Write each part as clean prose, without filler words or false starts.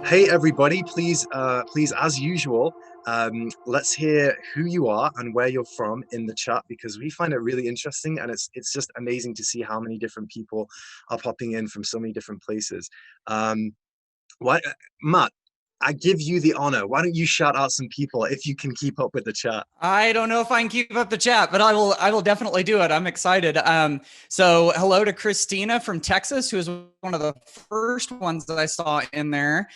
Hey everybody, please, as usual, let's hear who you are and where you're from in the chat because we find it really interesting and it's just amazing to see how many different people are popping in from so many different places. Um, why, Matt, I give you the honor. Why don't you shout out some people if you can keep up with the chat? I don't know if I can keep up the chat, but I will definitely do it. I'm excited. So hello to Christina from Texas, who is one of the first ones that I saw in there.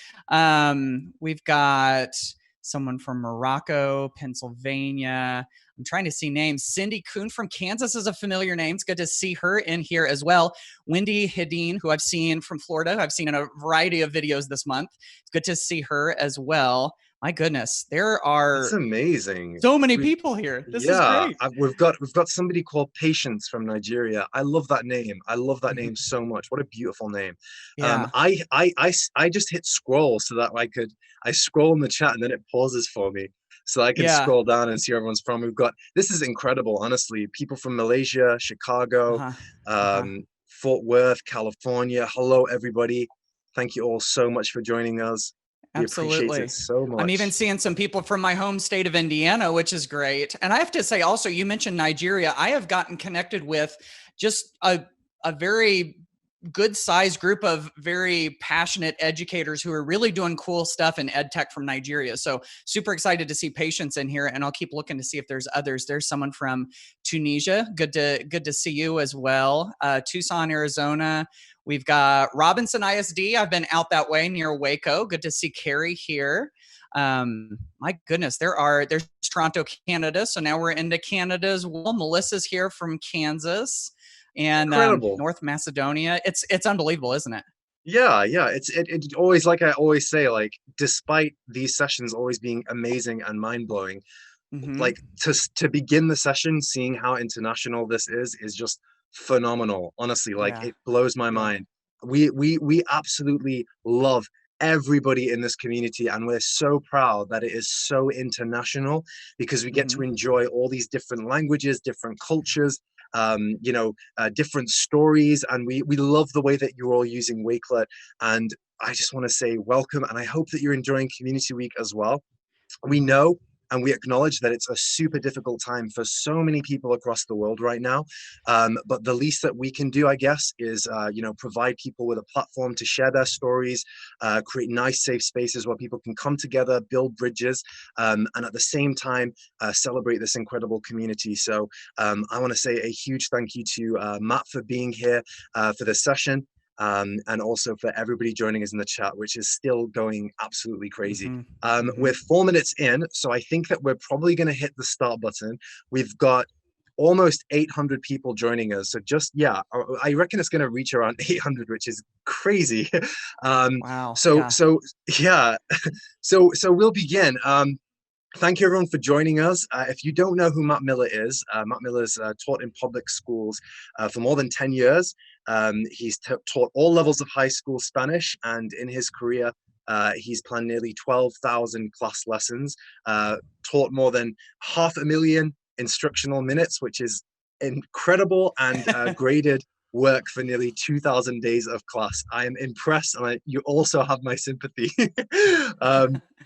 We've got someone from Morocco, Pennsylvania. I'm trying to see names. Cindy Kuhn from Kansas is a familiar name. It's good to see her in here as well. Wendy Hedin, who I've seen from Florida, I've seen in a variety of videos this month. It's good to see her as well. My goodness, there That's are amazing. so many We, people here. This is yeah, great. we've got somebody called Patience from Nigeria. I love that name. I love that name Mhm. so much. What a beautiful name. Yeah. I just hit scroll so that I scroll in the chat and then it pauses for me. So I can Yeah. scroll down and see where everyone's from. This is incredible, honestly. People from Malaysia, Chicago, Uh-huh. Uh-huh. Fort Worth, California. Hello, everybody. Thank you all so much for joining us. We appreciate it Absolutely. so I'm even much. seeing some people from my home state of Indiana, which is great. And I have to say also, you mentioned Nigeria. I have gotten connected with just a very good sized group of very passionate educators who are really doing cool stuff in ed tech from Nigeria. So super excited to see Patience in here, and I'll keep looking to see if there's others. There's someone from Tunisia. Good to see you as well. Tucson, Arizona. We've got Robinson ISD. I've been out that way near Waco. Good to see Carrie here. My goodness, there's Toronto, Canada. So now we're into Canada as well. Melissa's here from Kansas and Incredible. North Macedonia. It's unbelievable, isn't it? Yeah. It always, like I always say, like despite these sessions always being amazing and mind-blowing, Mm-hmm. like to begin the session seeing how international this is just phenomenal. Honestly, like Yeah. it blows my Yeah. mind. We absolutely love everybody in this community and we're so proud that it is so international because we get Mm-hmm. to enjoy all these different languages, different cultures, different stories, and we love the way that you're all using Wakelet. And I just want to say welcome, and I hope that you're enjoying Community Week as well. We Mm-hmm. know and we acknowledge that it's a super difficult time for so many people across the world right now. But the least that we can do, I guess, is provide people with a platform to share their stories, create nice, safe spaces where people can come together, build bridges, and at the same time celebrate this incredible community. So I want to say a huge thank you to Matt for being here for this session. And also for everybody joining us in the chat, which is still going absolutely crazy. Mm-hmm. We're Mm-hmm. 4 minutes in, so I think that we're probably going to hit the start button. We've got almost 800 people joining us. So just, yeah, I reckon it's going to reach around 800, which is crazy. um, Wow. so, Yeah. so yeah, so we'll begin. Thank you everyone for joining us. If you don't know who Matt Miller is, Matt Miller's taught in public schools for more than 10 years. He's taught all levels of high school Spanish, and in his career, he's planned nearly 12,000 class lessons, taught more than 500,000 instructional minutes, which is incredible, and graded work for nearly 2,000 days of class. I am impressed, and you also have my sympathy.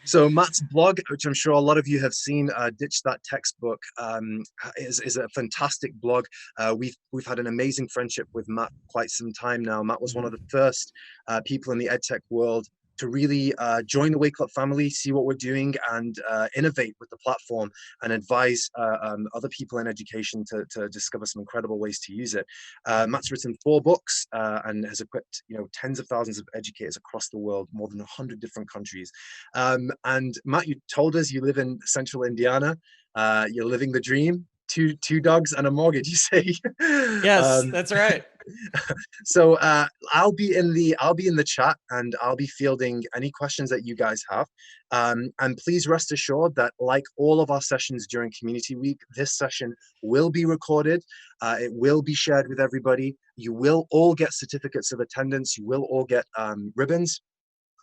So Matt's blog, which I'm sure a lot of you have seen, Ditch That Textbook, is a fantastic blog. We've had an amazing friendship with Matt quite some time now. Matt was one of Mm-hmm. the first people in the edtech world to really join the Wakelet family, see what we're doing, and innovate with the platform and advise other people in education to discover some incredible ways to use it. Matt's written 4 books and has equipped tens of thousands of educators across the world, more than 100 different countries. And Matt, you told us you live in central Indiana. You're living the dream. Two dogs and a mortgage, you say. Yes, um, that's right. so I'll be in the chat and I'll be fielding any questions that you guys have. And please rest assured that, like all of our sessions during Community Week, this session will be recorded. It will be shared with everybody. You will all get certificates of attendance. You will all get ribbons.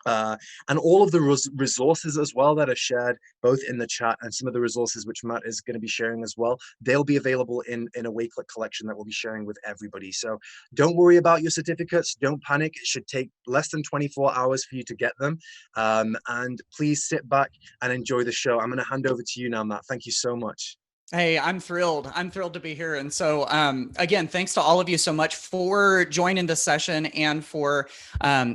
And all of the resources as well that are shared both in the chat and some of the resources which Matt is going to be sharing as well, they'll be available in a Wakelet collection that we'll be sharing with everybody. So don't worry about your certificates. Don't panic. It should take less than 24 hours for you to get them. And please sit back and enjoy the show. I'm going to hand over to you now, Matt. Thank you so much. Hey, I'm thrilled. I'm thrilled to be here. And so, again, thanks to all of you so much for joining the session and for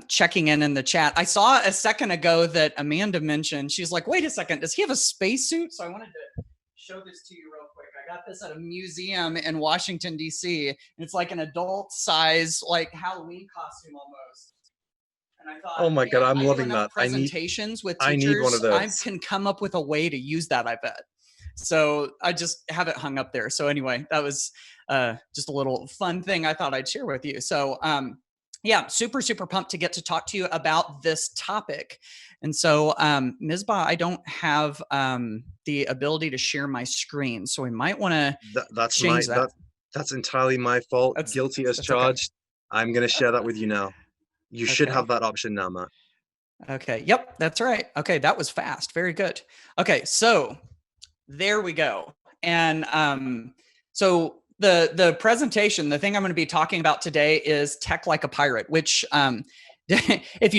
checking in the chat. I saw a second ago that Amanda mentioned, she's like, wait a second, does he have a spacesuit? So I wanted to show this to you real quick. I got this at a museum in Washington, D.C. And it's like an adult size, like Halloween costume almost. And I Oh thought, my God, man, I'm I do loving enough that. presentations with I need one teachers. of I those. can come up with a way to use that, I bet. So I just have it hung up there. So anyway, that was just a little fun thing I thought I'd share with you. So yeah, super, super pumped to get to talk to you about this topic. And so Mizbah, I don't have the ability to share my screen. So we might want to change that. That's entirely my fault. That's Guilty as okay. charged. I'm going to share that with you now. You should have that option now, Matt. Okay. Yep, that's right. Okay, that was fast. Very good. Okay, so there we go. And so the presentation, the thing I'm going to be talking about today is Tech Like a Pirate, which if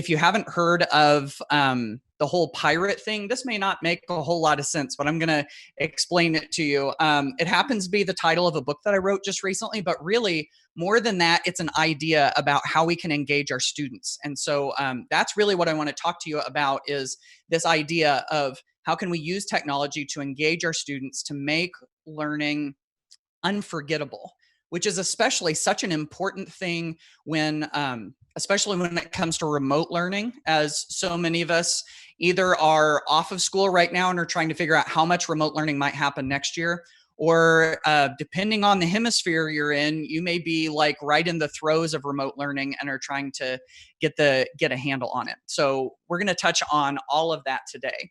you haven't heard of the whole pirate thing, this may not make a whole lot of sense, but I'm going to explain it to you. It happens to be the title of a book that I wrote just recently, but really more than that, it's an idea about how we can engage our students. And so that's really what I want to talk to you about, is this idea of how can we use technology to engage our students to make learning unforgettable, which is especially such an important thing when, especially when it comes to remote learning, as so many of us either are off of school right now and are trying to figure out how much remote learning might happen next year, or depending on the hemisphere you're in, you may be like right in the throes of remote learning and are trying to get a handle on it. So we're going to touch on all of that today.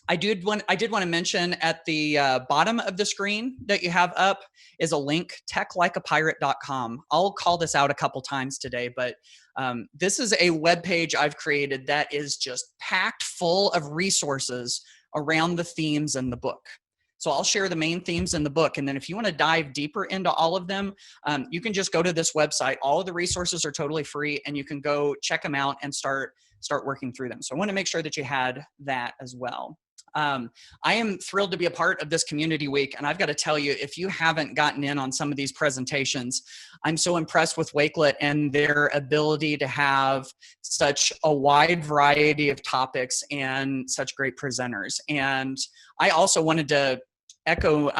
I did want to mention at the bottom of the screen that you have up is a link, techlikeapirate.com. I'll call this out a couple times today, but this is a web page I've created that is just packed full of resources around the themes in the book. So I'll share the main themes in the book. And then if you want to dive deeper into all of them, you can just go to this website. All of the resources are totally free, and you can go check them out and start working through them. So I want to make sure that you had that as well. I am thrilled to be a part of this community week. And I've got to tell you, if you haven't gotten in on some of these presentations, I'm so impressed with Wakelet and their ability to have such a wide variety of topics and such great presenters. And I also wanted to echo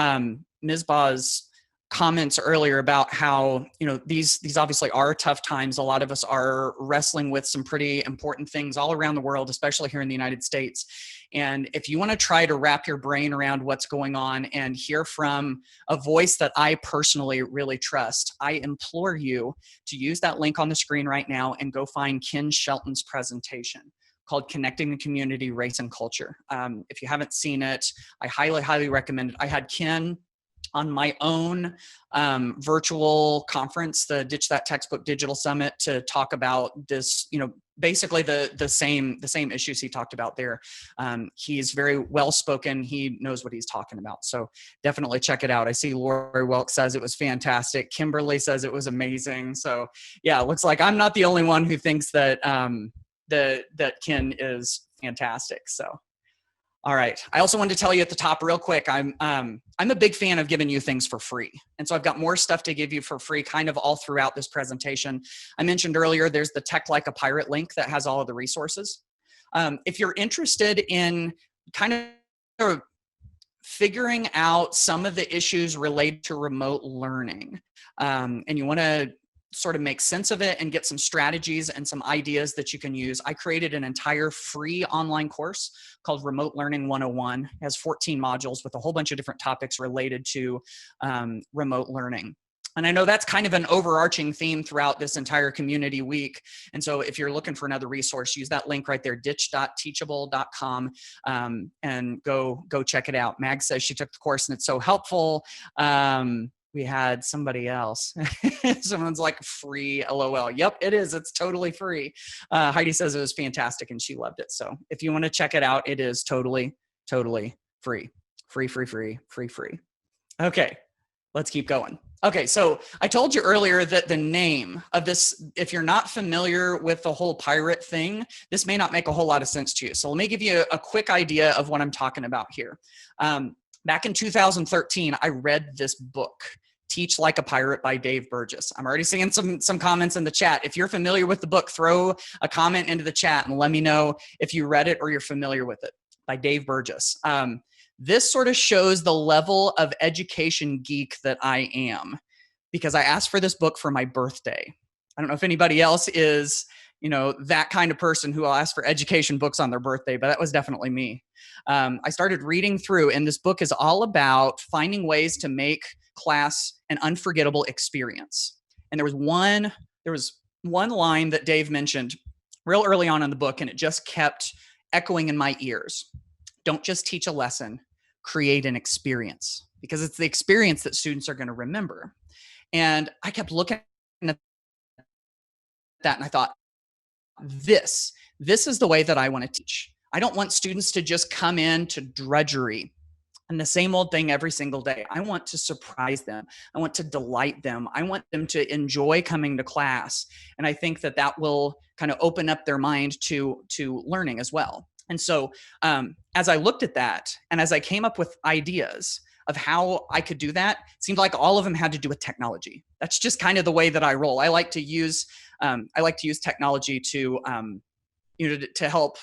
Mizbah's comments earlier about how, you know, these obviously are tough times. A lot of us are wrestling with some pretty important things all around the world, especially here in the United States. And if you want to try to wrap your brain around what's going on and hear from a voice that I personally really trust, I implore you to use that link on the screen right now and go find Ken Shelton's presentation called Connecting the Community, Race and Culture. If you haven't seen it, I highly, highly recommend it. I had Ken on my own virtual conference, the Ditch That Textbook Digital Summit, to talk about this, you know, basically the same issues he talked about there. He's very well spoken. He knows what he's talking about. So definitely check it out. I see Lori Welk says it was fantastic. Kimberly says it was amazing. So yeah, it looks like I'm not the only one who thinks that that Ken is fantastic. So. All right. I also wanted to tell you at the top real quick, I'm a big fan of giving you things for free. And so I've got more stuff to give you for free kind of all throughout this presentation. I mentioned earlier, there's the Tech Like a Pirate link that has all of the resources. If you're interested in kind of figuring out some of the issues related to remote learning, and you want to sort of make sense of it and get some strategies and some ideas that you can use, I created an entire free online course called Remote Learning 101. It has 14 modules with a whole bunch of different topics related to remote learning. And I know that's kind of an overarching theme throughout this entire community week. And so if you're looking for another resource, use that link right there, ditch.teachable.com, and go check it out. Mag says she took the course and it's so helpful. we had somebody else. Someone's like, free, LOL. Yep, it is. It's totally free. Heidi says it was fantastic and she loved it. So if you want to check it out, it is totally, totally free. Free, free, free, free, free. Okay, let's keep going. Okay, so I told you earlier that the name of this, if you're not familiar with the whole pirate thing, this may not make a whole lot of sense to you. So let me give you a quick idea of what I'm talking about here. Back in 2013, I read this book, Teach Like a Pirate by Dave Burgess. I'm already seeing some comments in the chat. If you're familiar with the book, throw a comment into the chat and let me know if you read it or you're familiar with it, by Dave Burgess. This sort of shows the level of education geek that I am, because I asked for this book for my birthday. I don't know if anybody else is, that kind of person who will ask for education books on their birthday, but that was definitely me. I started reading through, and this book is all about finding ways to make class an unforgettable experience. And there was one line that Dave mentioned real early on in the book, and it just kept echoing in my ears. Don't just teach a lesson, create an experience, because it's the experience that students are going to remember. And I kept looking at that and I thought, this is the way that I want to teach. I don't want students to just come in to drudgery and the same old thing every single day. I want to surprise them. I want to delight them. I want them to enjoy coming to class. And I think that will kind of open up their mind to learning as well. And so as I looked at that and as I came up with ideas of how I could do that, it seemed like all of them had to do with technology. That's just kind of the way that I roll. I like to use technology to help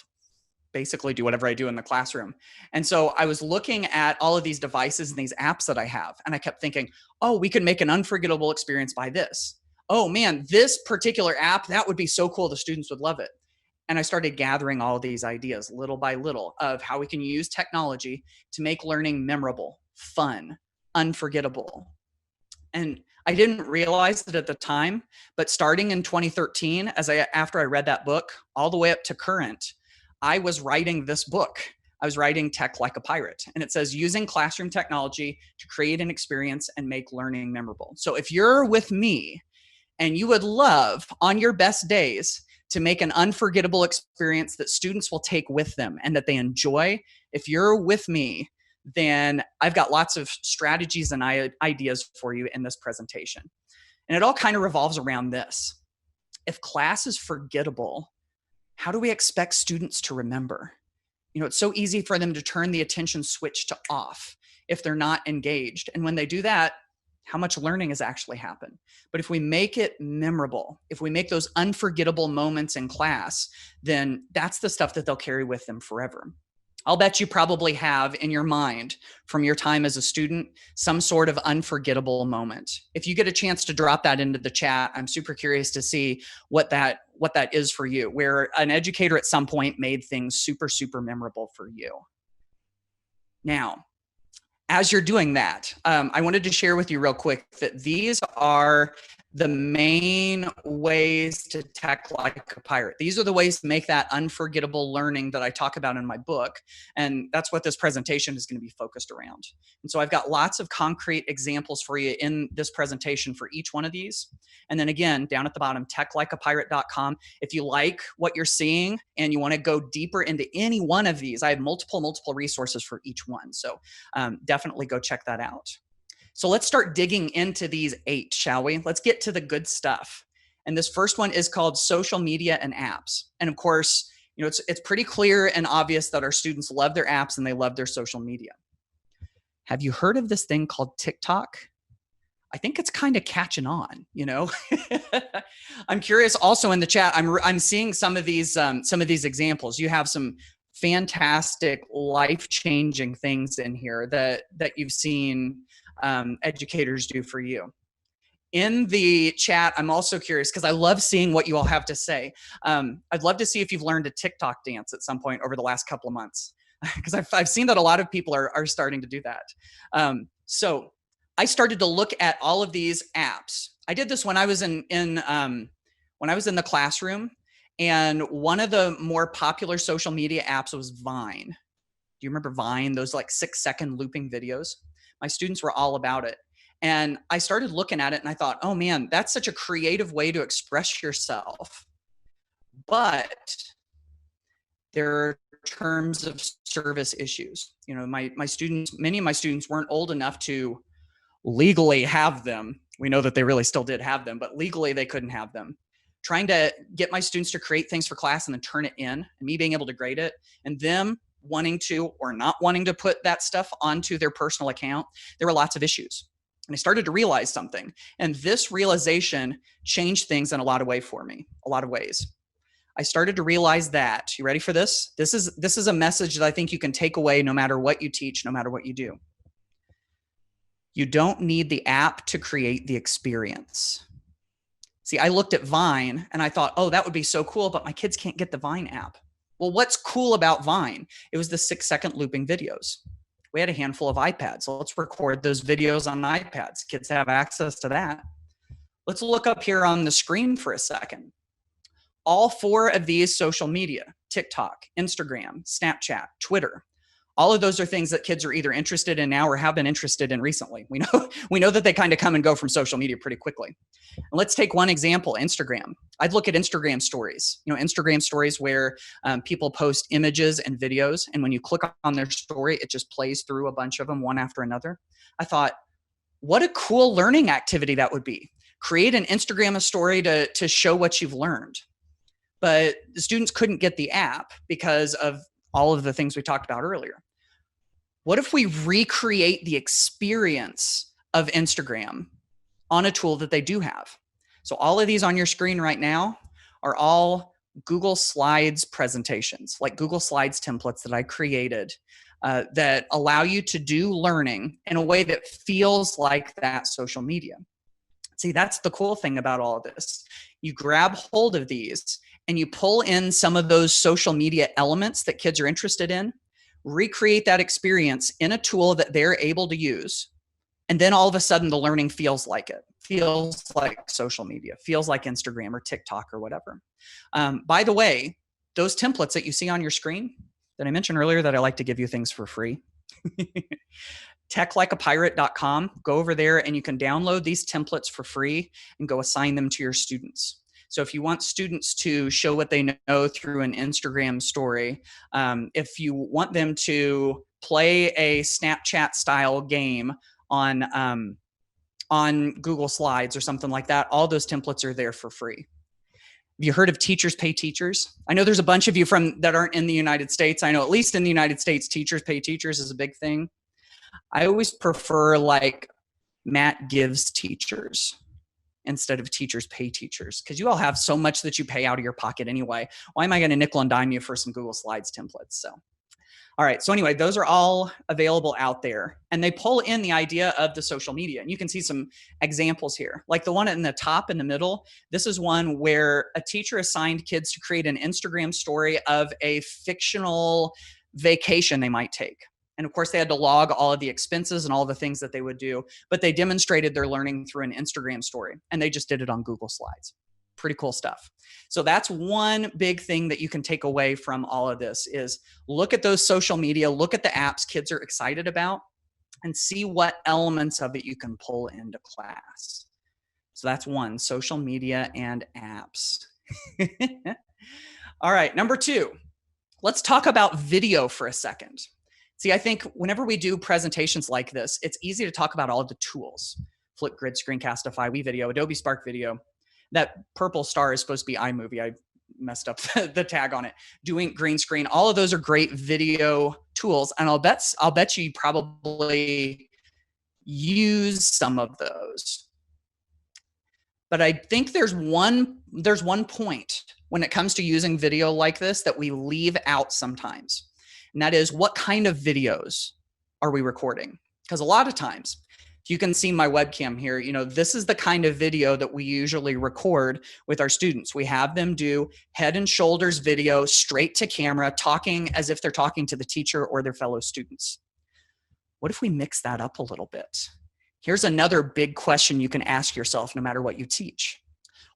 basically do whatever I do in the classroom. And so I was looking at all of these devices and these apps that I have, and I kept thinking, oh, we could make an unforgettable experience by this. Oh man, this particular app, that would be so cool. The students would love it. And I started gathering all of these ideas little by little of how we can use technology to make learning memorable, fun, unforgettable. And I didn't realize that at the time, but starting in 2013, after I read that book, all the way up to current, I was writing this book. I was writing Tech Like a Pirate. And it says, using classroom technology to create an experience and make learning memorable. So if you're with me and you would love on your best days to make an unforgettable experience that students will take with them and that they enjoy, if you're with me, then I've got lots of strategies and ideas for you in this presentation. And it all kind of revolves around this. If class is forgettable, how do we expect students to remember? It's so easy for them to turn the attention switch to off if they're not engaged. And when they do that, how much learning has actually happened? But if we make it memorable, if we make those unforgettable moments in class, then that's the stuff that they'll carry with them forever. I'll bet you probably have in your mind from your time as a student some sort of unforgettable moment. If you get a chance to drop that into the chat, I'm super curious to see what that is for you, where an educator at some point made things super, super memorable for you. Now, as you're doing that, I wanted to share with you real quick that these are the main ways to tech like a pirate. These are the ways to make that unforgettable learning that I talk about in my book. And that's what this presentation is going to be focused around. And so I've got lots of concrete examples for you in this presentation for each one of these. And then again, down at the bottom, techlikeapirate.com. If you like what you're seeing and you want to go deeper into any one of these, I have multiple resources for each one. So definitely go check that out. So let's start digging into these 8, shall we? Let's get to the good stuff. And this first one is called social media and apps. And of course, it's pretty clear and obvious that our students love their apps and they love their social media. Have you heard of this thing called TikTok? I think it's kind of catching on, I'm curious also in the chat, I'm seeing some of these examples. You have some fantastic life-changing things in here that you've seen educators do for you. In the chat, I'm also curious because I love seeing what you all have to say. I'd love to see if you've learned a TikTok dance at some point over the last couple of months, because I've seen that a lot of people are starting to do that. So I started to look at all of these apps. I did this when I was in the classroom, and one of the more popular social media apps was Vine. Do you remember Vine? Those like 6-second looping videos. My students were all about it. And I started looking at it and I thought, oh man, that's such a creative way to express yourself. But there are terms of service issues. You know, my students, many of my students weren't old enough to legally have them. We know that they really still did have them, but legally they couldn't have them. Trying to get my students to create things for class and then turn it in, and me being able to grade it, and them wanting to or not wanting to put that stuff onto their personal account, there were lots of issues. And I started to realize something. And this realization changed things in a lot of ways for me, a lot of ways. I started to realize that, you ready for this? This is a message that I think you can take away no matter what you teach, no matter what you do. You don't need the app to create the experience. See, I looked at Vine and I thought, oh, that would be so cool, but my kids can't get the Vine app. Well, what's cool about Vine? It was the 6-second looping videos. We had a handful of iPads. So let's record those videos on iPads. Kids have access to that. Let's look up here on the screen for a second. All 4 of these social media, TikTok, Instagram, Snapchat, Twitter, all of those are things that kids are either interested in now or have been interested in recently. We know that they kind of come and go from social media pretty quickly. And let's take one example, Instagram. I'd look at Instagram stories, Instagram stories where people post images and videos. And when you click on their story, it just plays through a bunch of them one after another. I thought, what a cool learning activity that would be. Create an Instagram story to show what you've learned. But the students couldn't get the app because of all of the things we talked about earlier. What if we recreate the experience of Instagram on a tool that they do have? So all of these on your screen right now are all Google Slides presentations, like Google Slides templates that I created that allow you to do learning in a way that feels like that social media. See, that's the cool thing about all of this. You grab hold of these and you pull in some of those social media elements that kids are interested in, recreate that experience in a tool that they're able to use. And then all of a sudden the learning feels like it, feels like social media, feels like Instagram or TikTok or whatever. By the way, those templates that you see on your screen that I mentioned earlier that I like to give you things for free, techlikeapirate.com, go over there and you can download these templates for free and go assign them to your students. So if you want students to show what they know through an Instagram story, if you want them to play a Snapchat style game on Google Slides or something like that, all those templates are there for free. Have you heard of Teachers Pay Teachers? I know there's a bunch of you that aren't in the United States. I know at least in the United States, Teachers Pay Teachers is a big thing. I always prefer like Matt Gives Teachers instead of Teachers Pay Teachers, because you all have so much that you pay out of your pocket anyway. Why am I going to nickel and dime you for some Google Slides templates? So, all right. So anyway, those are all available out there, and they pull in the idea of the social media. And you can see some examples here, like the one in the top in the middle. This is one where a teacher assigned kids to create an Instagram story of a fictional vacation they might take. And of course, they had to log all of the expenses and all the things that they would do, but they demonstrated their learning through an Instagram story, and they just did it on Google Slides. Pretty cool stuff. So that's one big thing that you can take away from all of this is look at those social media, look at the apps kids are excited about, and see what elements of it you can pull into class. So that's one, social media and apps. All right, number 2, let's talk about video for a second. See, I think whenever we do presentations like this, it's easy to talk about all of the tools. Flipgrid, Screencastify, WeVideo, Adobe Spark Video. That purple star is supposed to be iMovie. I messed up the tag on it. Doing green screen. All of those are great video tools. And I'll bet you probably use some of those. But I think there's one point when it comes to using video like this that we leave out sometimes. And that is, what kind of videos are we recording? Because a lot of times, you can see my webcam here, this is the kind of video that we usually record with our students. We have them do head and shoulders video straight to camera, talking as if they're talking to the teacher or their fellow students. What if we mix that up a little bit? Here's another big question you can ask yourself no matter what you teach.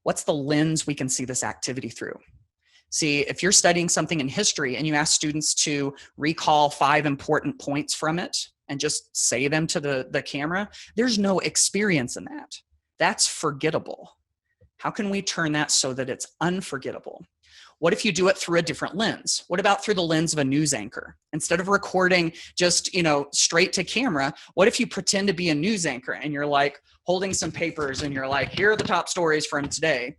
What's the lens we can see this activity through? See, if you're studying something in history and you ask students to recall 5 important points from it and just say them to the camera, there's no experience in that. That's forgettable. How can we turn that so that it's unforgettable? What if you do it through a different lens? What about through the lens of a news anchor? Instead of recording just, straight to camera, what if you pretend to be a news anchor and you're like holding some papers and you're like, here are the top stories from today.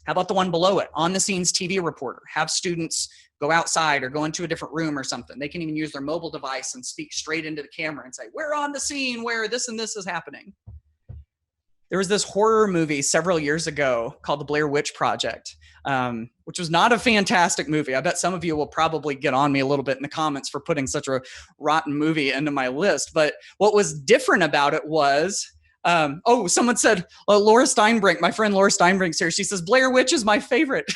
How about the one below it? On the scenes TV reporter. Have students go outside or go into a different room or something. They can even use their mobile device and speak straight into the camera and say, we're on the scene where this and this is happening. There was this horror movie several years ago called The Blair Witch Project, which was not a fantastic movie. I bet some of you will probably get on me a little bit in the comments for putting such a rotten movie into my list. But what was different about it was, someone said, Laura Steinbrink, my friend Laura Steinbrink's here. She says, Blair Witch is my favorite.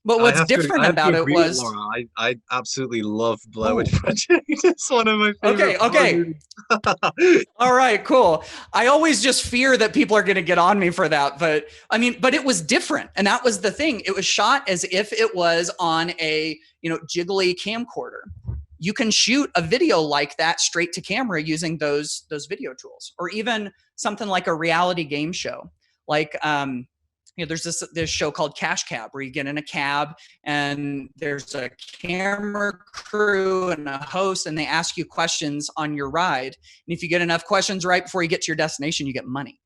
But what's different about it was, Laura, I absolutely love Blair Witch Project. It's one of my favorite. Okay. All right, cool. I always just fear that people are going to get on me for that, but it was different, and that was the thing. It was shot as if it was on a jiggly camcorder. You can shoot a video like that straight to camera using those video tools, or even something like a reality game show, like. There's this show called Cash Cab where you get in a cab and there's a camera crew and a host, and they ask you questions on your ride. And if you get enough questions right before you get to your destination, you get money.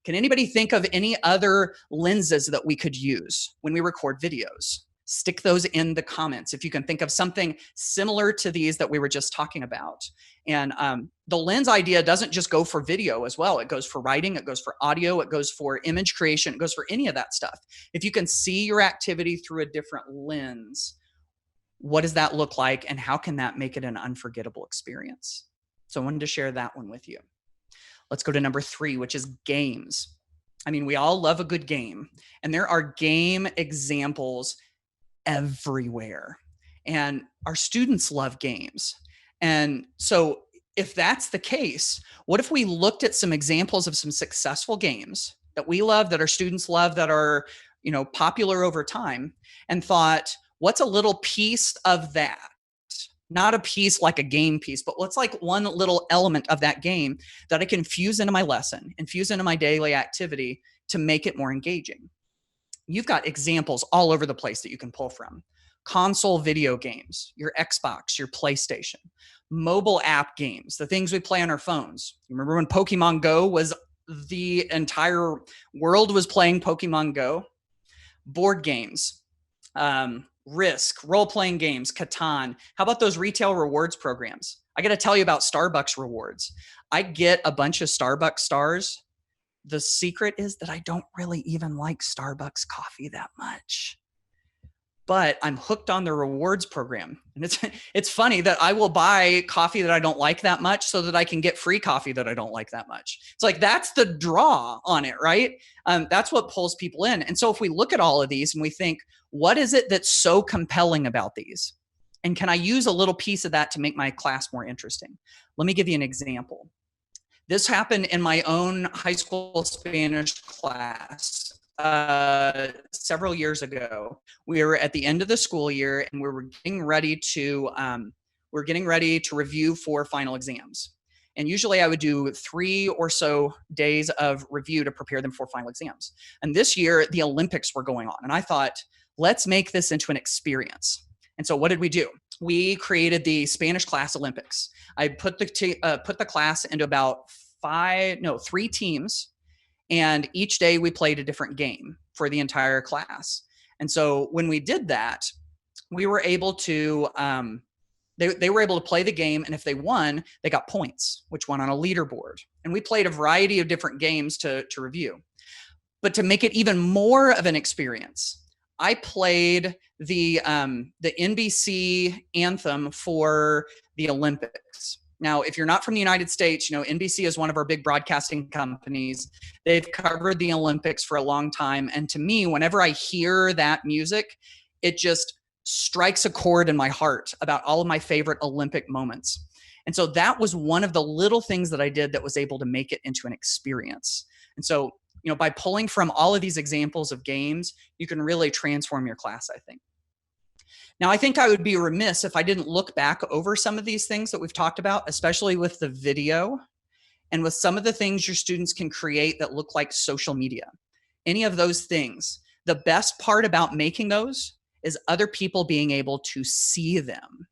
Can anybody think of any other lenses that we could use when we record videos? Stick those in the comments if you can think of something similar to these that we were just talking about. And the lens idea doesn't just go for video as well. It goes for writing, it goes for audio, it goes for image creation, it goes for any of that stuff. If you can see your activity through a different lens, what does that look like, and how can that make it an unforgettable experience? So I wanted to share that one with you. Let's go to number 3, which is games. We all love a good game, and there are game examples everywhere, and our students love games. And so if that's the case, what if we looked at some examples of some successful games that we love, that our students love, that are popular over time, and thought, what's a little piece of that? Not a piece like a game piece, but what's like one little element of that game that I can fuse into my lesson, infuse into my daily activity to make it more engaging? You've got examples all over the place that you can pull from. Console video games, your Xbox, your PlayStation, mobile app games, the things we play on our phones. You remember when Pokemon Go was, the entire world was playing Pokemon Go? Board games, Risk, role-playing games, Catan. How about those retail rewards programs? I got to tell you about Starbucks rewards. I get a bunch of Starbucks stars. The secret is that I don't really even like Starbucks coffee that much, but I'm hooked on the rewards program. And it's funny that I will buy coffee that I don't like that much so that I can get free coffee that I don't like that much. It's like, that's the draw on it, right? That's what pulls people in. And so if we look at all of these and we think, what is it that's so compelling about these? And can I use a little piece of that to make my class more interesting? Let me give you an example. This happened in my own high school Spanish class several years ago. We were at the end of the school year, and we were getting ready to review for final exams. And usually I would do 3 or so days of review to prepare them for final exams. And this year the Olympics were going on, and I thought, let's make this into an experience. And so what did we do? We created the Spanish class Olympics. I put the class into about 3 teams, and each day we played a different game for the entire class. And so when we did that, we were able to they were able to play the game, and if they won, they got points, which went on a leaderboard. And we played a variety of different games to review. But to make it even more of an experience, I played the NBC anthem for the Olympics. Now, if you're not from the United States, NBC is one of our big broadcasting companies. They've covered the Olympics for a long time. And to me, whenever I hear that music, it just strikes a chord in my heart about all of my favorite Olympic moments. And so that was one of the little things that I did that was able to make it into an experience. And so, by pulling from all of these examples of games, you can really transform your class, I think. Now, I think I would be remiss if I didn't look back over some of these things that we've talked about, especially with the video and with some of the things your students can create that look like social media. Any of those things. The best part about making those is other people being able to see them.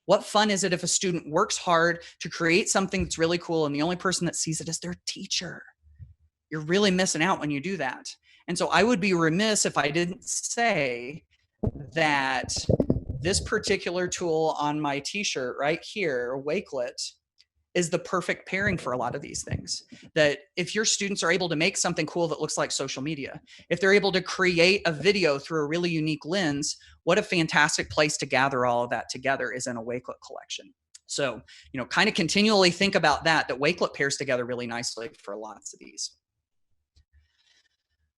What fun is it if a student works hard to create something that's really cool and the only person that sees it is their teacher? You're really missing out when you do that. And so I would be remiss if I didn't say that this particular tool on my t-shirt right here, Wakelet, is the perfect pairing for a lot of these things. That if your students are able to make something cool that looks like social media, if they're able to create a video through a really unique lens, what a fantastic place to gather all of that together is in a Wakelet collection. So, kind of continually think about that Wakelet pairs together really nicely for lots of these.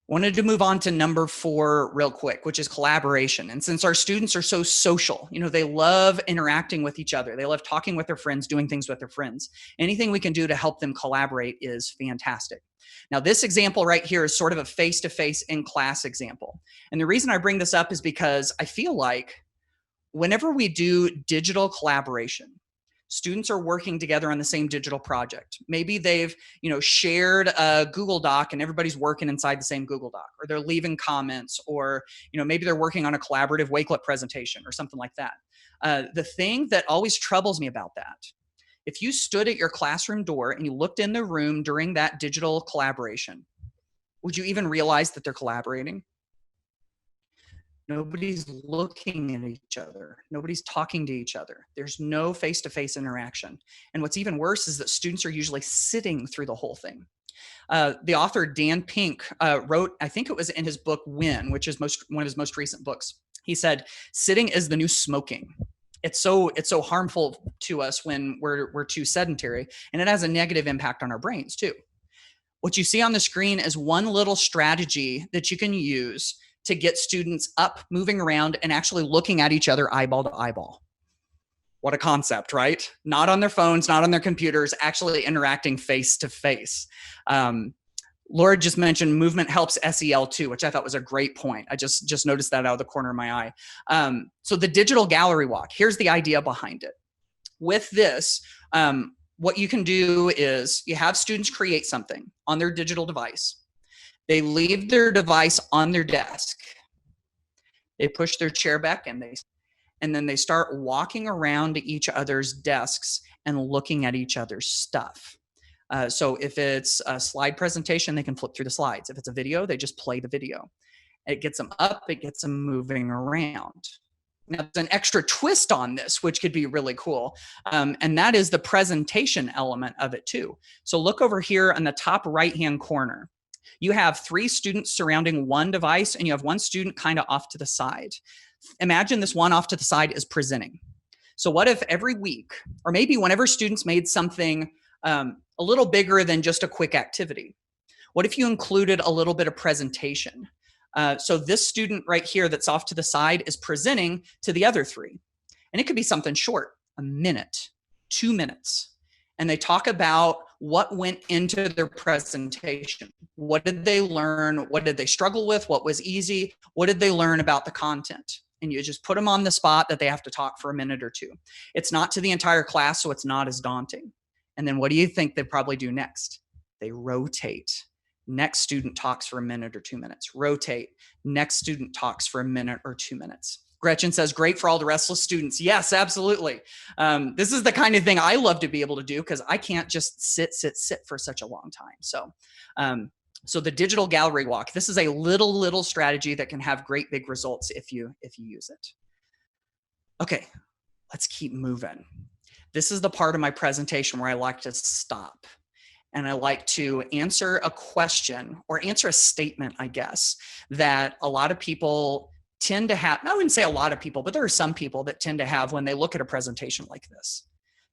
Wanted to move on to number 4 real quick, which is collaboration. And since our students are so social, they love interacting with each other. They love talking with their friends, doing things with their friends. Anything we can do to help them collaborate is fantastic. Now, this example right here is sort of a face-to-face in-class example. And the reason I bring this up is because I feel like whenever we do digital collaboration, students are working together on the same digital project. Maybe they've, shared a Google Doc and everybody's working inside the same Google Doc, or they're leaving comments, or, maybe they're working on a collaborative Wakelet presentation or something like that. The thing that always troubles me about that, if you stood at your classroom door and you looked in the room during that digital collaboration, would you even realize that they're collaborating? Nobody's looking at each other. Nobody's talking to each other. There's no face-to-face interaction. And what's even worse is that students are usually sitting through the whole thing. The author, Dan Pink, wrote, I think it was in his book, When, which is one of his most recent books. He said, sitting is the new smoking. It's so harmful to us when we're too sedentary, and it has a negative impact on our brains too. What you see on the screen is one little strategy that you can use to get students up, moving around, and actually looking at each other eyeball to eyeball. What a concept, right? Not on their phones, not on their computers, actually interacting face to face. Laura just mentioned movement helps SEL too, which I thought was a great point. I just noticed that out of the corner of my eye. So the digital gallery walk, here's the idea behind it. With this, what you can do is you have students create something on their digital device. They leave their device on their desk. They push their chair back and then they start walking around to each other's desks and looking at each other's stuff. So if it's a slide presentation, they can flip through the slides. If it's a video, they just play the video. It gets them up, it gets them moving around. Now, there's an extra twist on this, which could be really cool. And that is the presentation element of it too. So look over here on the top right-hand corner. You have 3 students surrounding one device and you have one student kind of off to the side. Imagine this one off to the side is presenting. So what if every week, or maybe whenever students made something a little bigger than just a quick activity, what if you included a little bit of presentation? So this student right here that's off to the side is presenting to the other 3. And it could be something short, a minute, 2 minutes. And they talk about what went into their presentation. What did they learn? What did they struggle with? What was easy? What did they learn about the content? And you just put them on the spot that they have to talk for a minute or 2. It's not to the entire class, so it's not as daunting. And then what do you think they probably do next? They rotate. Next student talks for a minute or 2 minutes. Rotate. Next student talks for a minute or 2 minutes. Gretchen says, great for all the restless students. Yes, absolutely. This is the kind of thing I love to be able to do because I can't just sit for such a long time. So the digital gallery walk, this is a little strategy that can have great big results if you use it. Okay, let's keep moving. This is the part of my presentation where I like to stop and I like to answer a question or answer a statement, I guess, that a lot of people tend to have. I wouldn't say a lot of people, but there are some people that tend to have when they look at a presentation like this.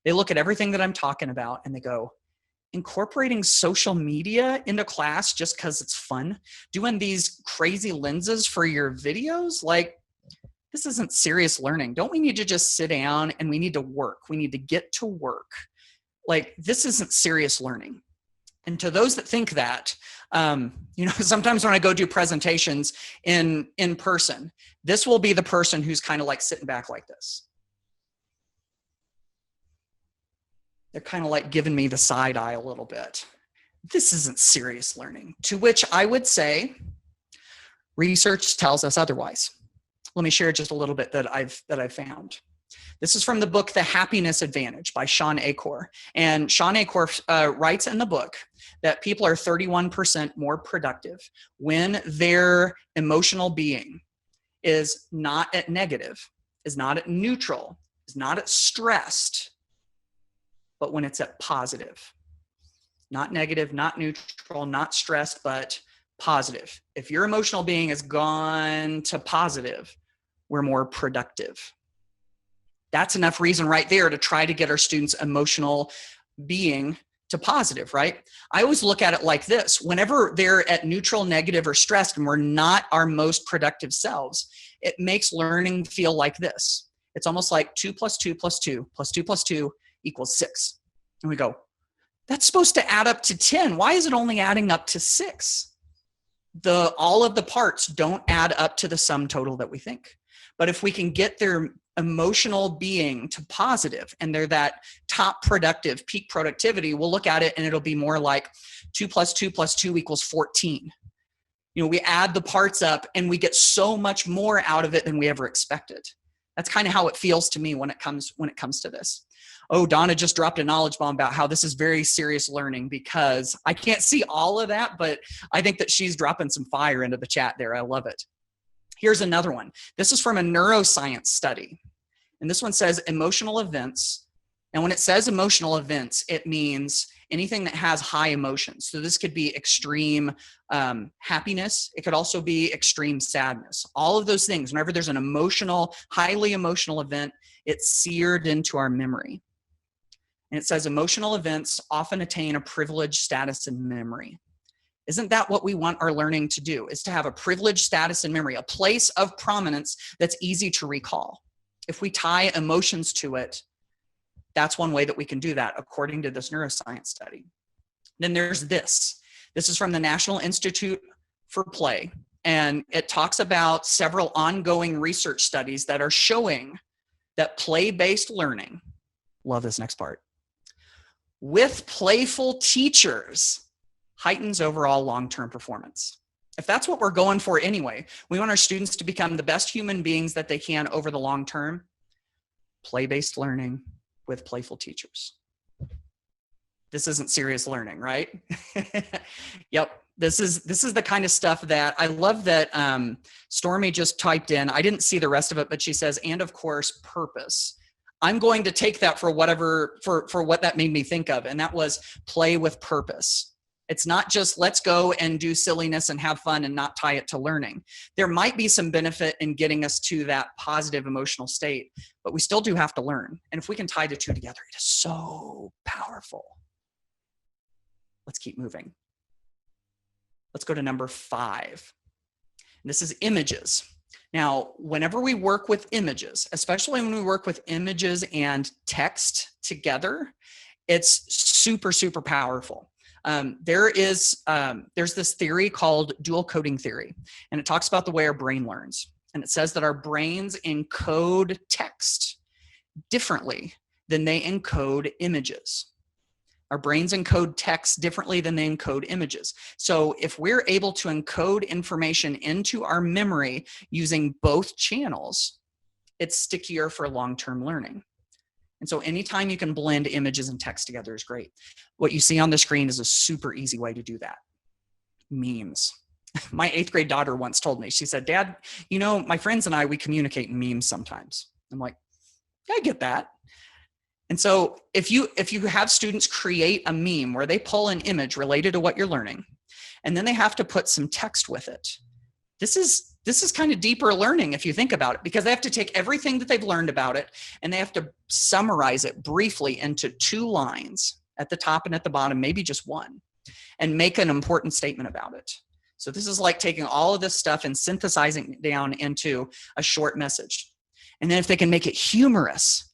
They look at everything that I'm talking about and they go, incorporating social media into class just because it's fun, doing these crazy lenses for your videos, like, this isn't serious learning. Don't we need to just sit down and we need to work? We need to get to work. Like, this isn't serious learning. And to those that think that, Sometimes when I go do presentations in person, this will be the person who's kind of like sitting back like this. They're kind of like giving me the side eye a little bit. This isn't serious learning, to which I would say research tells us otherwise. Let me share just a little bit that I've found. This is from the book, The Happiness Advantage by Sean Achor. And Sean Achor writes in the book that people are 31% more productive when their emotional being is not at negative, is not at neutral, is not at stressed, but when it's at positive. Not negative, not neutral, not stressed, but positive. If your emotional being has gone to positive, we're more productive. That's enough reason right there to try to get our students' emotional being to positive, right? I always look at it like this. Whenever they're at neutral, negative, or stressed, and we're not our most productive selves, it makes learning feel like this. It's almost like 2 + 2 + 2 + 2 + 2 = 6. And we go, that's supposed to add up to 10. Why is it only adding up to 6? All of the parts don't add up to the sum total that we think. But if we can get their emotional being to positive and they're that top productive peak productivity, we'll look at it and it'll be more like 2 + 2 + 2 = 14. We add the parts up and we get so much more out of it than we ever expected. That's kind of how it feels to me when it comes to this. Oh, Donna just dropped a knowledge bomb about how this is very serious learning, because I can't see all of that, but I think that she's dropping some fire into the chat there. I love it. Here's another one. This is from a neuroscience study. And this one says emotional events. And when it says emotional events, it means anything that has high emotions. So this could be extreme happiness. It could also be extreme sadness. All of those things, whenever there's an highly emotional event, it's seared into our memory. And it says emotional events often attain a privileged status in memory. Isn't that what we want our learning to do? Is to have a privileged status in memory, a place of prominence that's easy to recall. If we tie emotions to it, that's one way that we can do that, according to this neuroscience study. Then there's this. This is from the National Institute for Play, and it talks about several ongoing research studies that are showing that play-based learning, love this next part, with playful teachers heightens overall long-term performance. If that's what we're going for anyway, we want our students to become the best human beings that they can over the long term. Play-based learning with playful teachers. This isn't serious learning, right? Yep. This is the kind of stuff that I love that Stormy just typed in. I didn't see the rest of it, but she says, and of course, purpose. I'm going to take that for what that made me think of. And that was play with purpose. It's not just let's go and do silliness and have fun and not tie it to learning. There might be some benefit in getting us to that positive emotional state, but we still do have to learn. And if we can tie the two together, it is so powerful. Let's keep moving. Let's go to number 5. And this is images. Now, whenever we work with images, especially when we work with images and text together, it's super, super powerful. There's this theory called dual coding theory, and it talks about the way our brain learns. And it says that our brains encode text differently than they encode images. Our brains encode text differently than they encode images. So if we're able to encode information into our memory using both channels, it's stickier for long-term learning. And so anytime you can blend images and text together is great. What you see on the screen is a super easy way to do that. Memes. My 8th grade daughter once told me, she said, Dad, my friends and I, we communicate in memes sometimes. I'm like, yeah, I get that. And so if you have students create a meme where they pull an image related to what you're learning, and then they have to put some text with it, this is kind of deeper learning if you think about it, because they have to take everything that they've learned about it and they have to summarize it briefly into 2 lines at the top and at the bottom, maybe just 1, and make an important statement about it. So this is like taking all of this stuff and synthesizing it down into a short message. And then if they can make it humorous,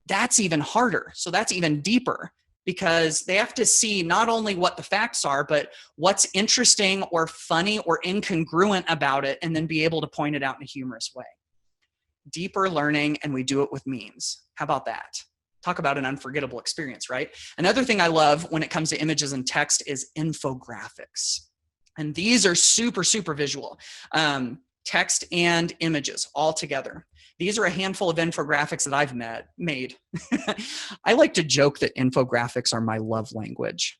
that's even harder. So that's even deeper, because they have to see not only what the facts are, but what's interesting or funny or incongruent about it, and then be able to point it out in a humorous way. Deeper learning, and we do it with memes. How about that? Talk about an unforgettable experience, right? Another thing I love when it comes to images and text is infographics. And these are super, super visual. Text and images all together. These are a handful of infographics that I've made. I like to joke that infographics are my love language.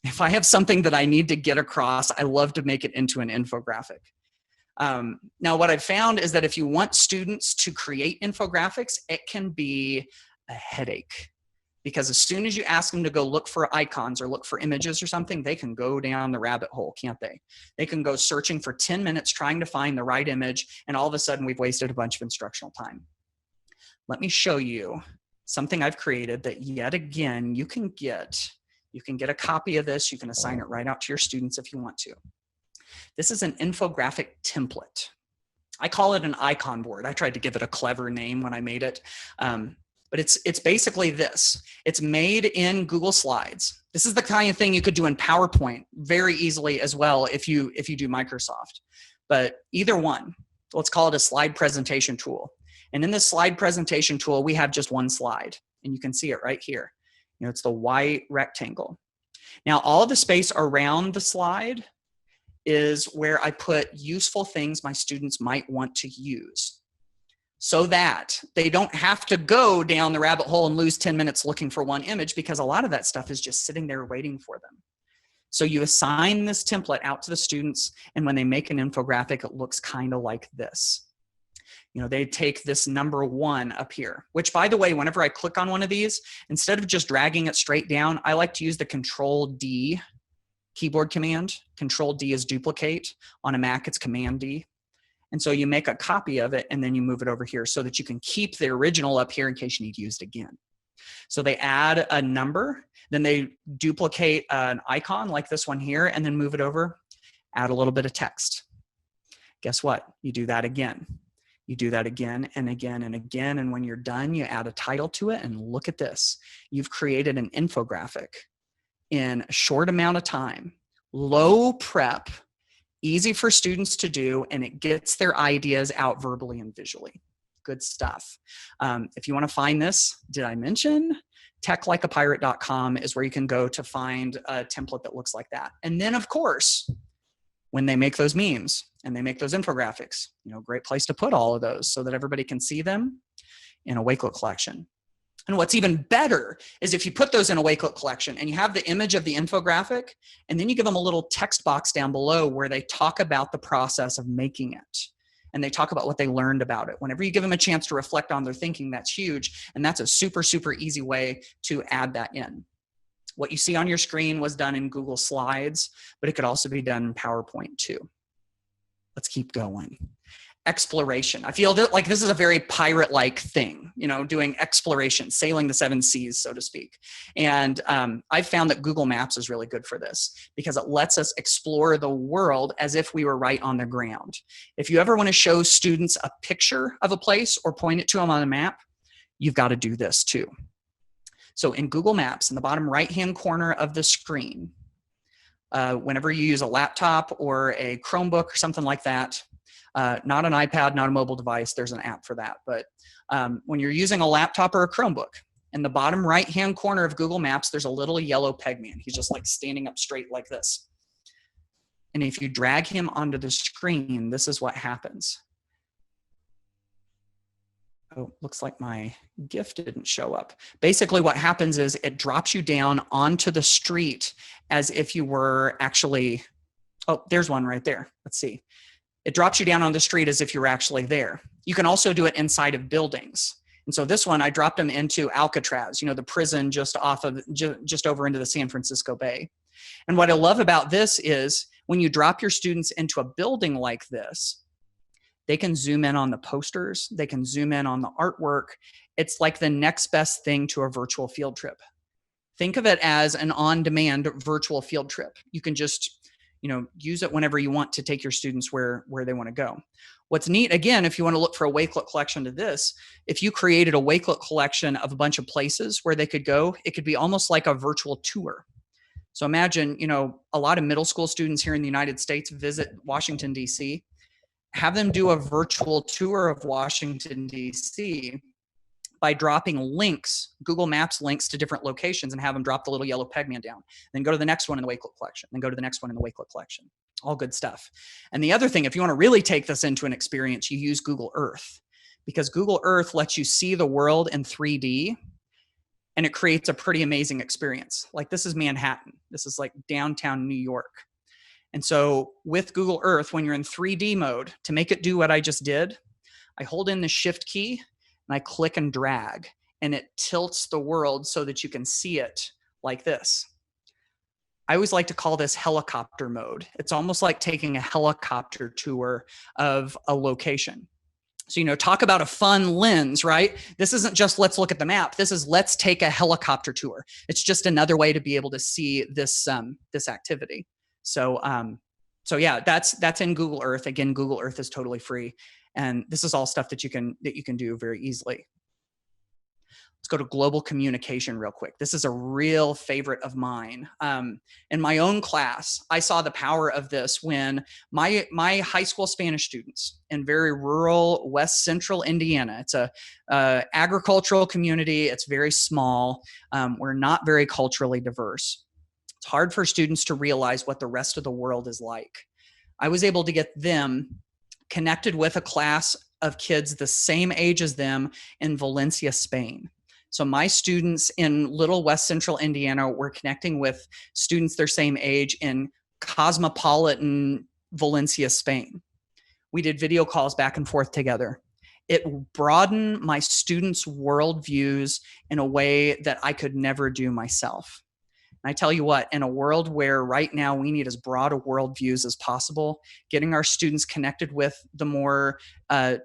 If I have something that I need to get across, I love to make it into an infographic. Now, what I've found is that if you want students to create infographics, it can be a headache. Because as soon as you ask them to go look for icons or look for images or something, they can go down the rabbit hole, can't they? They can go searching for 10 minutes trying to find the right image, and all of a sudden we've wasted a bunch of instructional time. Let me show you something I've created that, yet again, you can get a copy of this. You can assign it right out to your students if you want to. This is an infographic template. I call it an icon board. I tried to give it a clever name when I made it. But it's basically this. It's made in Google Slides. This is the kind of thing you could do in PowerPoint very easily as well if you do Microsoft. But either one, let's call it a slide presentation tool. And in this slide presentation tool, we have just one slide, and you can see it right here. You know, it's the white rectangle. Now, all of the space around the slide is where I put useful things my students might want to use, so that they don't have to go down the rabbit hole and lose 10 minutes looking for one image, because a lot of that stuff is just sitting there waiting for them. So you assign this template out to the students, and when they make an infographic, it looks kind of like this. You know, they take this number 1 up here, which, by the way, whenever I click on one of these, instead of just dragging it straight down, I like to use the Control-D keyboard command. Control-D is duplicate. On a Mac, it's Command-D. And so you make a copy of it, and then you move it over here so that you can keep the original up here in case you need to use it again. So they add a number, then they duplicate an icon like this one here, and then move it over, add a little bit of text. Guess what? You do that again. You do that again and again and again, and when you're done, you add a title to it, and look at this. You've created an infographic in a short amount of time, low prep, easy for students to do, and it gets their ideas out verbally and visually. Good stuff. If you want to find this, did I mention techlikeapirate.com is where you can go to find a template that looks like that. And then, of course, when they make those memes and they make those infographics, you know, great place to put all of those so that everybody can see them in a Wakelet collection. And what's even better is if you put those in a Wakelet collection and you have the image of the infographic, and then you give them a little text box down below where they talk about the process of making it. And they talk about what they learned about it. Whenever you give them a chance to reflect on their thinking, that's huge. And that's a super, super easy way to add that in. What you see on your screen was done in Google Slides, but it could also be done in PowerPoint too. Let's keep going. Exploration. I feel like this is a very pirate-like thing, you know, doing exploration, sailing the 7 seas, so to speak. And I've found that Google Maps is really good for this because it lets us explore the world as if we were right on the ground. If you ever want to show students a picture of a place or point it to them on a map, you've got to do this too. So in Google Maps, in the bottom right-hand corner of the screen, whenever you use a laptop or a Chromebook or something like that, not an iPad, not a mobile device, there's an app for that. But when you're using a laptop or a Chromebook, in the bottom right-hand corner of Google Maps, there's a little yellow peg man. He's just like standing up straight like this. And if you drag him onto the screen, this is what happens. Oh, looks like my GIF didn't show up. Basically what happens is it drops you down onto the street as if you were actually, oh, there's one right there. Let's see. It drops you down on the street as if you were actually there. You can also do it inside of buildings. And so this one, I dropped them into Alcatraz, you know, the prison just off of, just over into the San Francisco Bay. And what I love about this is when you drop your students into a building like this, they can zoom in on the posters. They can zoom in on the artwork. It's like the next best thing to a virtual field trip. Think of it as an on-demand virtual field trip. You can just, use it whenever you want to take your students where they want to go. What's neat, again, if you want to look for a Wakelet collection to this, if you created a Wakelet collection of a bunch of places where they could go, it could be almost like a virtual tour. So imagine, a lot of middle school students here in the United States visit Washington, D.C. Have them do a virtual tour of Washington, D.C. by dropping links, Google Maps links to different locations, and have them drop the little yellow peg man down. Then go to the next one in the Wakelet collection. Then go to the next one in the Wakelet collection. All good stuff. And the other thing, if you want to really take this into an experience, you use Google Earth, because Google Earth lets you see the world in 3D, and it creates a pretty amazing experience. Like, this is Manhattan. This is like downtown New York. And so with Google Earth, when you're in 3D mode, to make it do what I just did, I hold in the shift key and I click and drag, and it tilts the world so that you can see it like this. I always like to call this helicopter mode. It's almost like taking a helicopter tour of a location. So, talk about a fun lens, right? This isn't just let's look at the map. This is let's take a helicopter tour. It's just another way to be able to see this activity. So yeah, that's in Google Earth. Again, Google Earth is totally free, and this is all stuff that you can do very easily. Let's go to global communication real quick. This is a real favorite of mine. In my own class, I saw the power of this when my high school Spanish students in very rural West Central Indiana. It's a agricultural community. It's very small. We're not very culturally diverse. It's hard for students to realize what the rest of the world is like. I was able to get them connected with a class of kids the same age as them in Valencia, Spain. So my students in little West Central Indiana were connecting with students their same age in cosmopolitan Valencia, Spain. We did video calls back and forth together. It broadened my students' worldviews in a way that I could never do myself. And I tell you what, in a world where right now we need as broad a worldviews as possible, getting our students connected with the more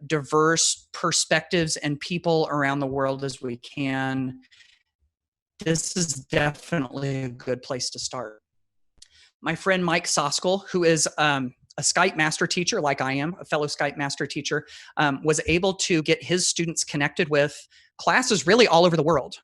diverse perspectives and people around the world as we can, this is definitely a good place to start. My friend Mike Soskel, who is a Skype master teacher like I am, a fellow Skype master teacher, was able to get his students connected with classes really all over the world,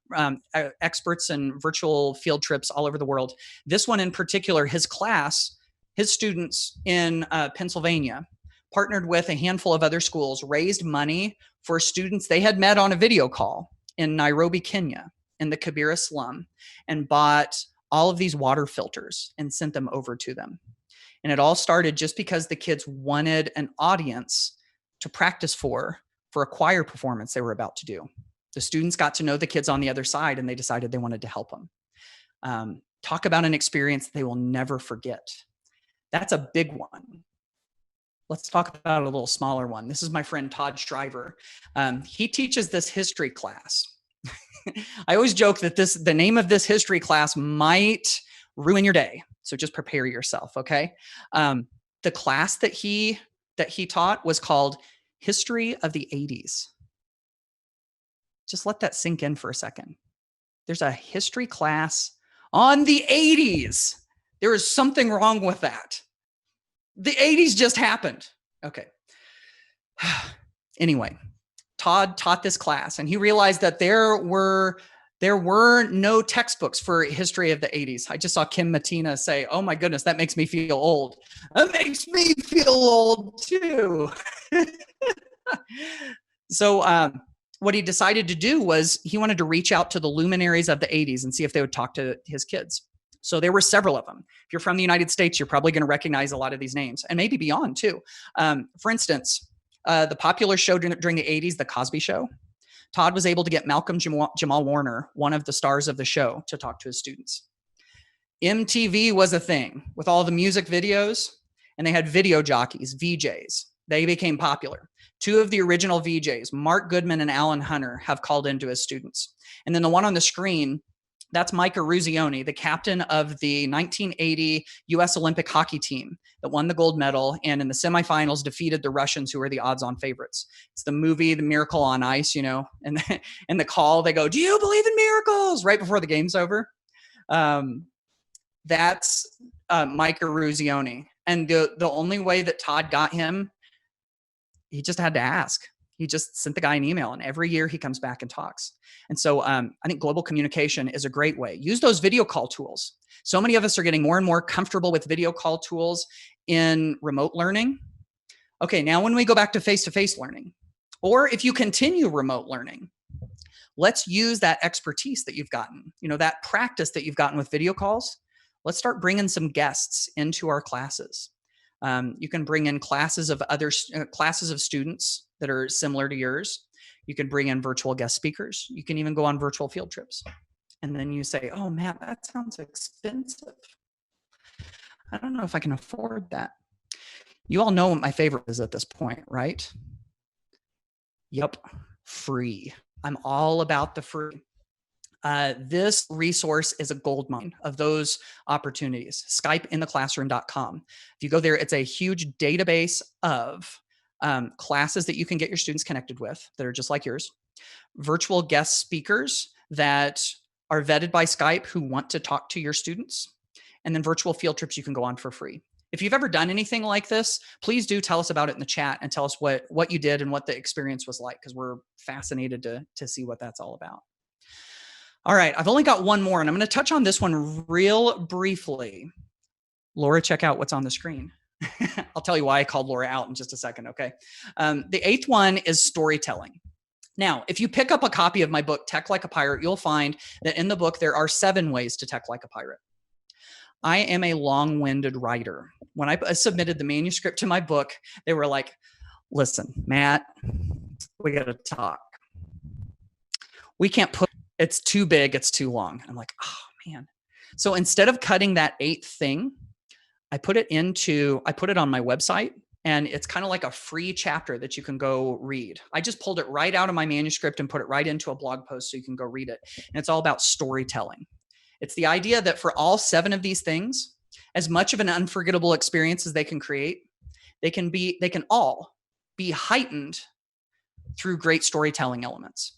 experts and virtual field trips all over the world. This one in particular, his class, his students in Pennsylvania partnered with a handful of other schools, raised money for students they had met on a video call in Nairobi, Kenya, in the Kibera slum, and bought all of these water filters and sent them over to them. And it all started just because the kids wanted an audience to practice for a choir performance they were about to do. The students got to know the kids on the other side, and they decided they wanted to help them. Talk about an experience they will never forget. That's a big one. Let's talk about a little smaller one. This is my friend Todd Shriver. He teaches this history class. I always joke that the name of this history class might ruin your day. So just prepare yourself, okay? The class that he taught was called History of the 80s. Just let that sink in for a second. There's a history class on the 80s. There is something wrong with that. The 80s just happened. Okay. Anyway, Todd taught this class, and he realized that there were no textbooks for history of the 80s. I just saw Kim Matina say, "Oh my goodness, that makes me feel old." That makes me feel old too. So what he decided to do was he wanted to reach out to the luminaries of the 80s and see if they would talk to his kids. So there were several of them. If you're from the United States, you're probably going to recognize a lot of these names, and maybe beyond too. For instance, the popular show during the 80s, The Cosby Show. Todd was able to get Malcolm Jamal Warner, one of the stars of the show, to talk to his students. MTV was a thing with all the music videos, and they had video jockeys, VJs. They became popular. Two of the original VJs, Mark Goodman and Alan Hunter, have called into his students. And then the one on the screen, that's Micah Ruzioni, the captain of the 1980 U.S. Olympic hockey team that won the gold medal and in the semifinals defeated the Russians, who were the odds-on favorites. It's the movie The Miracle on Ice, and the call, they go, "Do you believe in miracles?" right before the game's over. That's Mike Eruzione. And the only way that Todd got him, he just had to ask. He just sent the guy an email, and every year he comes back and talks. And so I think global communication is a great way. Use those video call tools. So many of us are getting more and more comfortable with video call tools in remote learning. Okay, now when we go back to face-to-face learning, or if you continue remote learning, let's use that expertise that you've gotten, that practice that you've gotten with video calls. Let's start bringing some guests into our classes. You can bring in classes of classes of students that are similar to yours. You can bring in virtual guest speakers. You can even go on virtual field trips. And then you say, oh, Matt, that sounds expensive. I don't know if I can afford that. You all know what my favorite is at this point, right? Yep, free. I'm all about the free. This resource is a goldmine of those opportunities. Skypeintheclassroom.com. If you go there, it's a huge database of classes that you can get your students connected with that are just like yours. Virtual guest speakers that are vetted by Skype who want to talk to your students. And then virtual field trips you can go on for free. If you've ever done anything like this, please do tell us about it in the chat and tell us what you did and what the experience was like, because we're fascinated to see what that's all about. All right, I've only got one more, and I'm going to touch on this one real briefly. Laura, check out what's on the screen. I'll tell you why I called Laura out in just a second, okay? The 8th one is storytelling. Now, if you pick up a copy of my book, Tech Like a Pirate, you'll find that in the book, there are 7 ways to tech like a pirate. I am a long-winded writer. When I submitted the manuscript to my book, they were like, listen, Matt, we got to talk. We can't put, it's too big, it's too long. I'm like, oh man. So instead of cutting that 8th thing, I put it on my website, and it's kind of like a free chapter that you can go read. I just pulled it right out of my manuscript and put it right into a blog post so you can go read it. And it's all about storytelling. It's the idea that for all 7 of these things, as much of an unforgettable experience as they can create, they can all be heightened through great storytelling elements.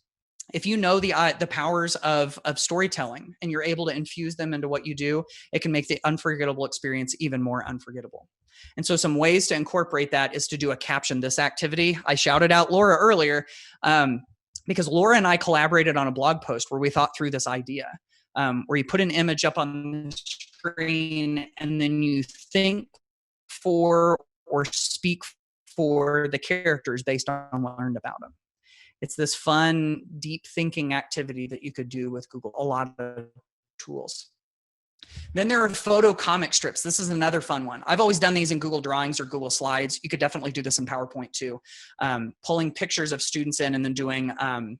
If you know the powers of storytelling and you're able to infuse them into what you do, it can make the unforgettable experience even more unforgettable. And so some ways to incorporate that is to do a caption this activity. I shouted out Laura earlier because Laura and I collaborated on a blog post where we thought through this idea. Where you put an image up on the screen and then you think for or speak for the characters based on what you learned about them. It's this fun, deep thinking activity that you could do with Google, a lot of tools. Then there are photo comic strips. This is another fun one. I've always done these in Google Drawings or Google Slides. You could definitely do this in PowerPoint too. Pulling pictures of students in and then doing,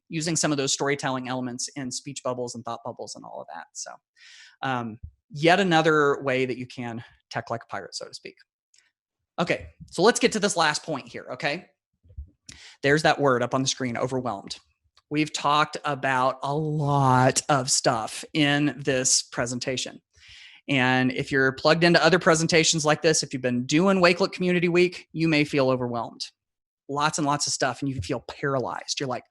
using some of those storytelling elements in speech bubbles and thought bubbles and all of that. So yet another way that you can tech like a pirate, so to speak. Okay, so let's get to this last point here, okay? There's that word up on the screen, overwhelmed. We've talked about a lot of stuff in this presentation. And if you're plugged into other presentations like this, if you've been doing Wakelet Community Week, you may feel overwhelmed. Lots and lots of stuff, and you feel paralyzed. You're like,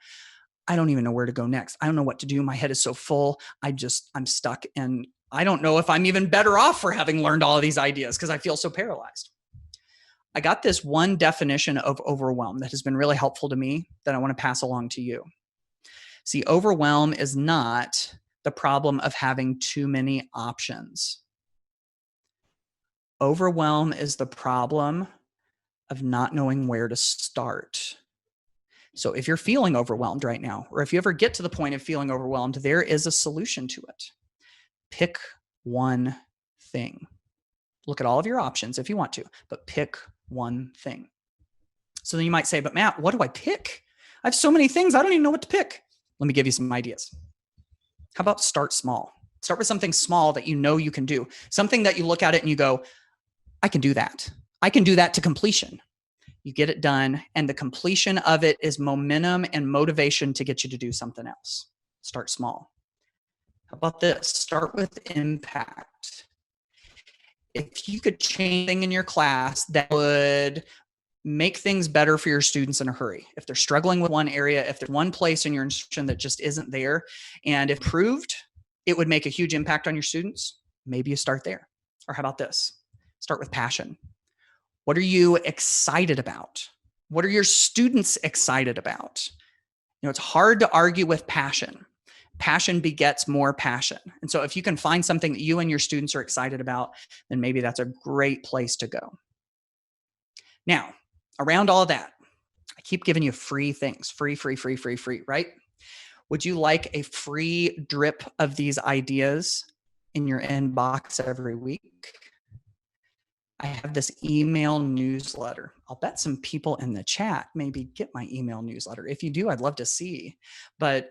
I don't even know where to go next. I don't know what to do. My head is so full. I'm stuck, and I don't know if I'm even better off for having learned all of these ideas because I feel so paralyzed. I got this one definition of overwhelm that has been really helpful to me that I want to pass along to you. See, overwhelm is not the problem of having too many options. Overwhelm is the problem of not knowing where to start. So if you're feeling overwhelmed right now, or if you ever get to the point of feeling overwhelmed, there is a solution to it. Pick one thing. Look at all of your options if you want to, but pick one thing. So then you might say, but Matt, what do I pick? I have so many things. I don't even know what to pick. Let me give you some ideas. How about start small? Start with something small that you know you can do. Something that you look at it and you go, I can do that. I can do that to completion. You get it done, and the completion of it is momentum and motivation to get you to do something else. Start small. How about this? Start with impact. If you could change anything in your class that would make things better for your students in a hurry. If they're struggling with one area, if there's one place in your instruction that just isn't there, and if proved, it would make a huge impact on your students, maybe you start there. Or how about this? Start with passion. What are you excited about? What are your students excited about? It's hard to argue with passion. Passion begets more passion. And so if you can find something that you and your students are excited about, then maybe that's a great place to go. Now, around all that, I keep giving you free things, free, right? Would you like a free drip of these ideas in your inbox every week? I have this email newsletter. I'll bet some people in the chat maybe get my email newsletter. If you do, I'd love to see. But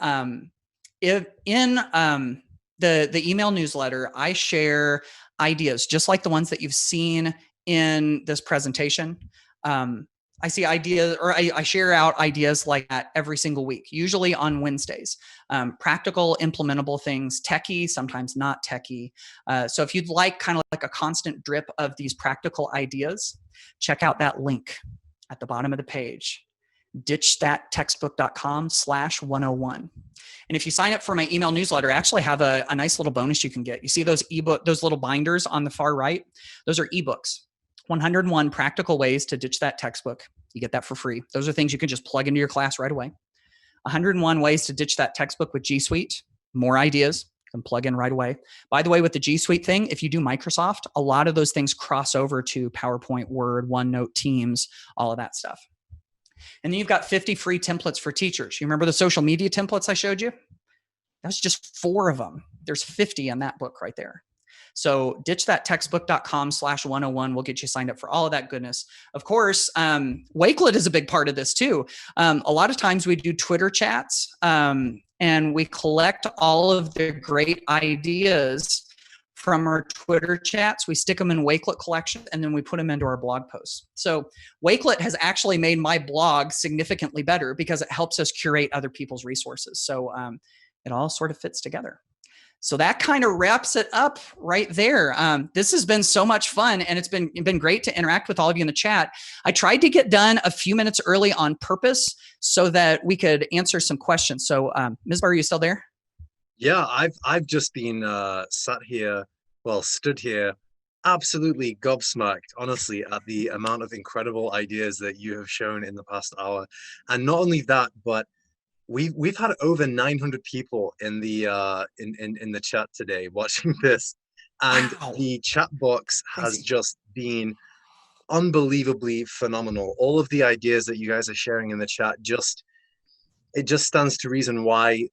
if in the email newsletter, I share ideas just like the ones that you've seen in this presentation. I see ideas, or I share out ideas like that every single week, usually on Wednesdays. Practical, implementable things, techie, sometimes not techie. So if you'd like kind of like a constant drip of these practical ideas, check out that link at the bottom of the page, DitchThatTexbook.com/101. And if you sign up for my email newsletter, I actually have a nice little bonus you can get. You see those those little binders on the far right? Those are ebooks. 101 practical ways to ditch that textbook. You get that for free. Those are things you can just plug into your class right away. 101 ways to ditch that textbook with G Suite. More ideas you can plug in right away. By the way, with the G Suite thing, if you do Microsoft, a lot of those things cross over to PowerPoint, Word, OneNote, Teams, all of that stuff. And then you've got 50 free templates for teachers. You remember the social media templates I showed you? That's just 4 of them. There's 50 in that book right there. So DitchThatTexbook.com/101 will get you signed up for all of that goodness. Of course, Wakelet is a big part of this too. A lot of times we do Twitter chats and we collect all of the great ideas from our Twitter chats. We stick them in Wakelet collections and then we put them into our blog posts. So Wakelet has actually made my blog significantly better because it helps us curate other people's resources. So it all sort of fits together. So that kind of wraps it up right there. This has been so much fun, and it's been great to interact with all of you in the chat. I tried to get done a few minutes early on purpose so that we could answer some questions. So, Ms. Barr, are you still there? Yeah, I've just been stood here, absolutely gobsmacked, honestly, at the amount of incredible ideas that you have shown in the past hour. And not only that, but we've had over 900 people in the in the chat today watching this, and Wow. the chat box has Crazy. just been unbelievably phenomenal. All of the ideas that you guys are sharing in the chat, it just stands to reason why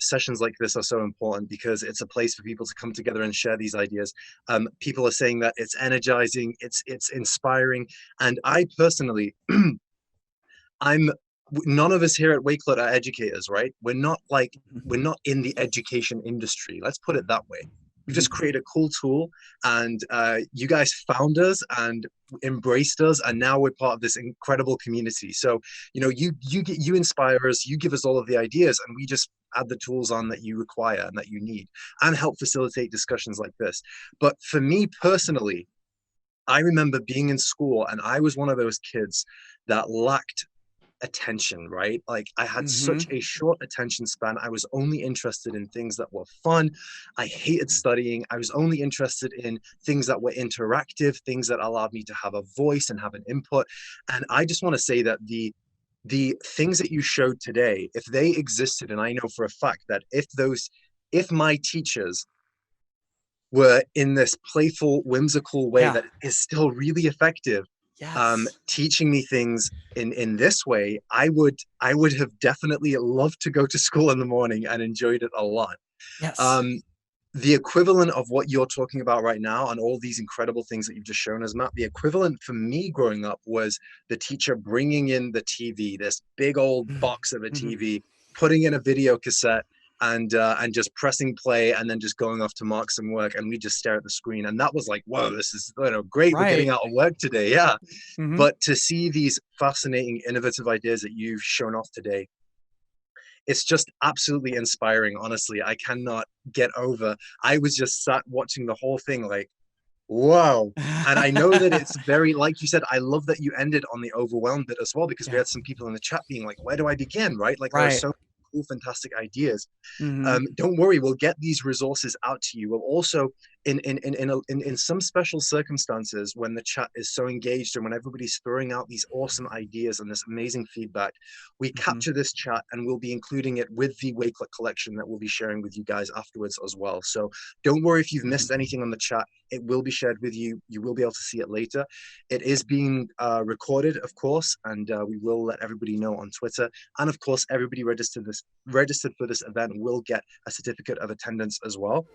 sessions like this are so important, because it's a place for people to come together and share these ideas. People are saying that it's energizing, it's inspiring, and I personally none of us here at Wakelet are educators, right? We're not in the education industry. Let's put it that way. We've just created a cool tool, and you guys found us and embraced us, and now we're part of this incredible community. So, you inspire us, you give us all of the ideas, and we just add the tools on that you require and that you need, and help facilitate discussions like this. But for me personally, I remember being in school, and I was one of those kids that lacked attention, right? Like, I had such a short attention span. I was only interested in things that were fun. I hated studying. I was only interested in things that were interactive, things that allowed me to have a voice and have an input. And I just want to say that the things that you showed today, if they existed, and I know for a fact that if my teachers were in this playful, whimsical way that is still really effective, teaching me things in this way, I would have definitely loved to go to school in the morning and enjoyed it a lot. The equivalent of what you're talking about right now and all these incredible things that you've just shown us, Matt, the equivalent for me growing up was the teacher bringing in the TV, this big old box of a TV, putting in a video cassette, and just pressing play, and then just going off to mark some work, and we just stare at the screen. And that was like, whoa, this is great. We're getting out of work today. Yeah. But to see these fascinating, innovative ideas that you've shown off today, it's just absolutely inspiring. Honestly, I cannot get over. I was just sat watching the whole thing like, whoa. And I know that it's very, like you said, I love that you ended on the overwhelmed bit as well, because we had some people in the chat being like, where do I begin? Right? Like, there are so cool, fantastic ideas. Don't worry, we'll get these resources out to you. We'll also in some special circumstances, when the chat is so engaged and when everybody's throwing out these awesome ideas and this amazing feedback, we Mhm. capture this chat and we'll be including it with the Wakelet collection that we'll be sharing with you guys afterwards as well. So don't worry if you've missed anything on the chat. It will be shared with you. You will be able to see it later. It is being recorded, of course, and we will let everybody know on Twitter. And of course, everybody registered for this event will get a certificate of attendance as well.